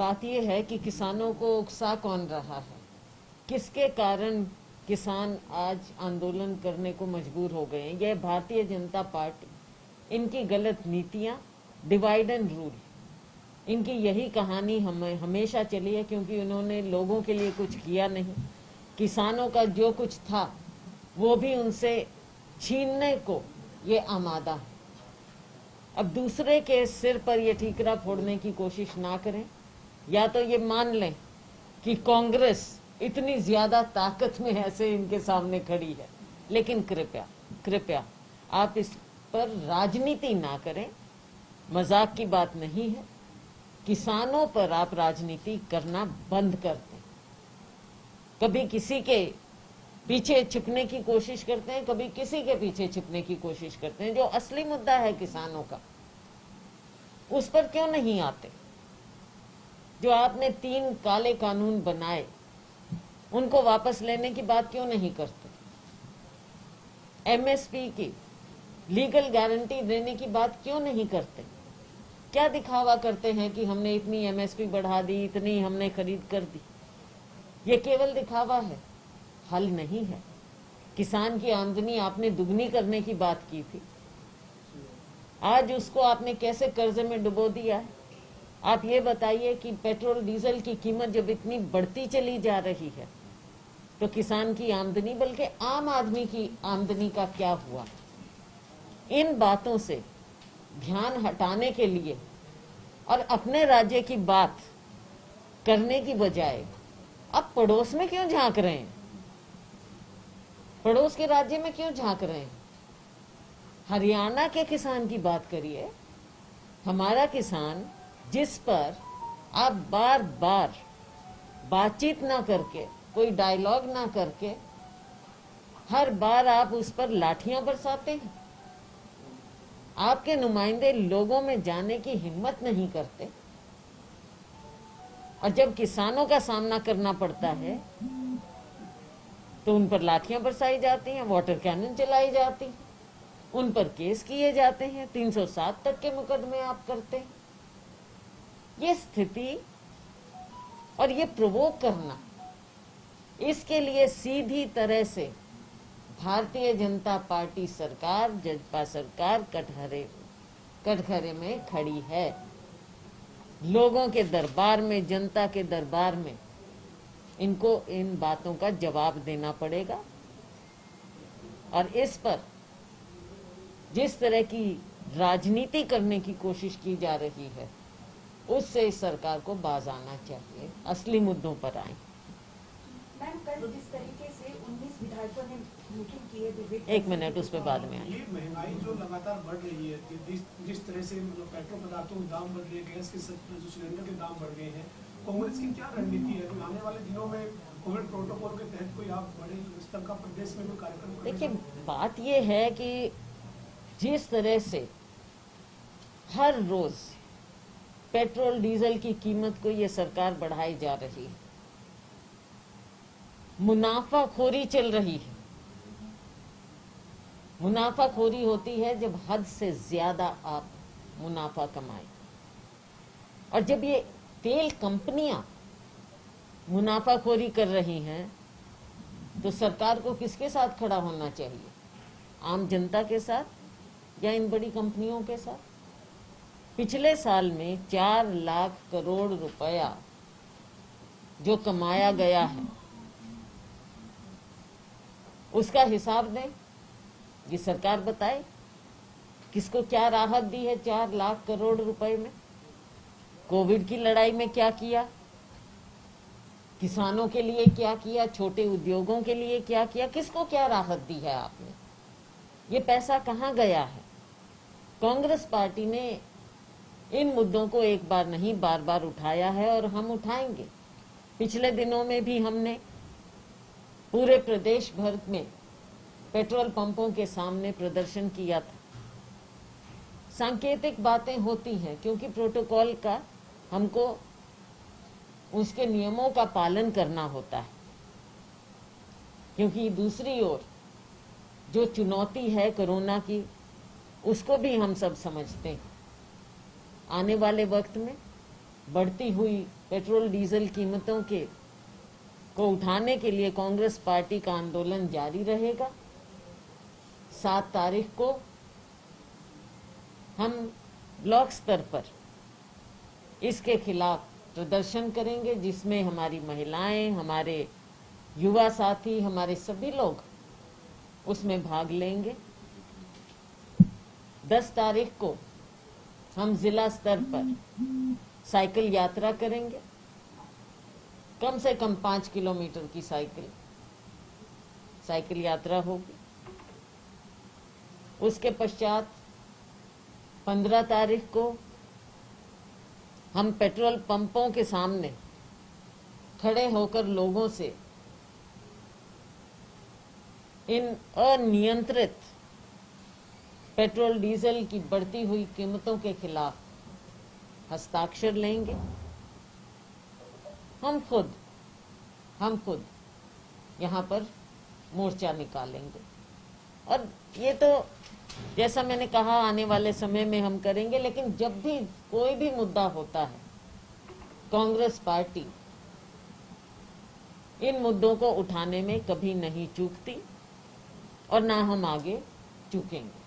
बात यह है कि किसानों को उकसा कौन रहा है, किसके कारण किसान आज आंदोलन करने को मजबूर हो गए हैं। यह भारतीय जनता पार्टी, इनकी गलत नीतियां, डिवाइड एंड रूल, इनकी यही कहानी हमेशा चली है, क्योंकि उन्होंने लोगों के लिए कुछ किया नहीं। किसानों का जो कुछ था वो भी उनसे छीनने को ये आमादा है। अब दूसरे के सिर पर ये ठीकरा फोड़ने की कोशिश ना करें, या तो ये मान लें कि कांग्रेस इतनी ज्यादा ताकत में ऐसे इनके सामने खड़ी है, लेकिन कृपया कृपया आप इस पर राजनीति ना करें। मजाक की बात नहीं है। किसानों पर आप राजनीति करना बंद कर दें। कभी किसी के पीछे छिपने की कोशिश करते हैं, कभी किसी के पीछे छिपने की कोशिश करते हैं। जो असली मुद्दा है किसानों का, उस पर क्यों नहीं आते? जो आपने 3 काले कानून बनाए, उनको वापस लेने की बात क्यों नहीं करते? एमएसपी की लीगल गारंटी देने की बात क्यों नहीं करते? क्या दिखावा करते हैं कि हमने इतनी एमएसपी बढ़ा दी, इतनी हमने खरीद कर दी। ये केवल दिखावा है, हल नहीं है। किसान की आमदनी आपने दुगनी करने की बात की थी, आज उसको आपने कैसे कर्जे में डुबो दिया है। आप ये बताइए कि पेट्रोल डीजल की कीमत जब इतनी बढ़ती चली जा रही है, तो किसान की आमदनी, बल्कि आम आदमी की आमदनी का क्या हुआ? इन बातों से ध्यान हटाने के लिए और अपने राज्य की बात करने की बजाय अब पड़ोस में क्यों झांक रहे हैं? पड़ोस के राज्य में क्यों झांक रहे हैं? हरियाणा के किसान की बात करिए। हमारा किसान, जिस पर आप बार बार बातचीत ना करके, कोई डायलॉग ना करके, हर बार आप उस पर लाठियां बरसाते हैं। आपके नुमाइंदे लोगों में जाने की हिम्मत नहीं करते, और जब किसानों का सामना करना पड़ता है तो उन पर लाठियां बरसाई जाती हैं, वाटर कैनन चलाई जाती हैं, उन पर केस किए जाते हैं, 307 तक के मुकदमे आप करते हैं। ये स्थिति और ये प्रोवोक करना, इसके लिए सीधी तरह से भारतीय जनता पार्टी सरकार, जजपा सरकार कटघरे में खड़ी है। लोगों के दरबार में, जनता के दरबार में इनको इन बातों का जवाब देना पड़ेगा। और इस पर जिस तरह की राजनीति करने की कोशिश की जा रही है, उससे इस सरकार को बाज आना चाहिए, असली मुद्दों पर आए। मैम, कल जिस तरीके से 19 विधायकों ने मीटिंग की है, एक मिनट, उस पर बाद में आए। ये महंगाई जो लगातार बढ़ रही है, जिस तरह से पेट्रोल पदार्थों के दाम बढ़ रहे हैं, गैस के जो सिलेंडर के दाम बढ़ गए हैं, कांग्रेस की क्या रणनीति है? आने वाले दिनों में कोविड प्रोटोकॉल के तहत कोई आप बड़े स्तर का प्रदेश में कोई कार्यक्रम? देखिए, बात ये है कि जिस तरह से हर रोज पेट्रोल डीजल की कीमत को ये सरकार बढ़ाई जा रही है, मुनाफाखोरी चल रही है। मुनाफाखोरी होती है जब हद से ज्यादा आप मुनाफा कमाए, और जब ये तेल कंपनियां मुनाफाखोरी कर रही हैं, तो सरकार को किसके साथ खड़ा होना चाहिए? आम जनता के साथ या इन बड़ी कंपनियों के साथ? पिछले साल में 4 लाख करोड़ रुपया जो कमाया गया है, उसका हिसाब दें। ये सरकार बताए किसको क्या राहत दी है 4 लाख करोड़ रुपए में। कोविड की लड़ाई में क्या किया, किसानों के लिए क्या किया, छोटे उद्योगों के लिए क्या किया, किसको क्या राहत दी है आपने? ये पैसा कहाँ गया है? कांग्रेस पार्टी ने इन मुद्दों को एक बार नहीं, बार बार उठाया है, और हम उठाएंगे। पिछले दिनों में भी हमने पूरे प्रदेश भर में पेट्रोल पंपों के सामने प्रदर्शन किया था। सांकेतिक बातें होती हैं, क्योंकि प्रोटोकॉल का हमको उसके नियमों का पालन करना होता है, क्योंकि दूसरी ओर जो चुनौती है कोरोना की, उसको भी हम सब समझते हैं। आने वाले वक्त में बढ़ती हुई पेट्रोल डीजल कीमतों को उठाने के लिए कांग्रेस पार्टी का आंदोलन जारी रहेगा। 7 तारीख को हम ब्लॉक स्तर पर इसके खिलाफ प्रदर्शन करेंगे, जिसमें हमारी महिलाएं, हमारे युवा साथी, हमारे सभी लोग उसमें भाग लेंगे। 10 तारीख को हम जिला स्तर पर साइकिल यात्रा करेंगे, कम से कम 5 किलोमीटर की साइकिल यात्रा होगी। उसके पश्चात 15 तारीख को हम पेट्रोल पंपों के सामने खड़े होकर लोगों से इन अनियंत्रित पेट्रोल डीजल की बढ़ती हुई कीमतों के खिलाफ हस्ताक्षर लेंगे। हम खुद यहाँ पर मोर्चा निकालेंगे। और ये तो जैसा मैंने कहा आने वाले समय में हम करेंगे, लेकिन जब भी कोई भी मुद्दा होता है, कांग्रेस पार्टी इन मुद्दों को उठाने में कभी नहीं चूकती और ना हम आगे चूकेंगे।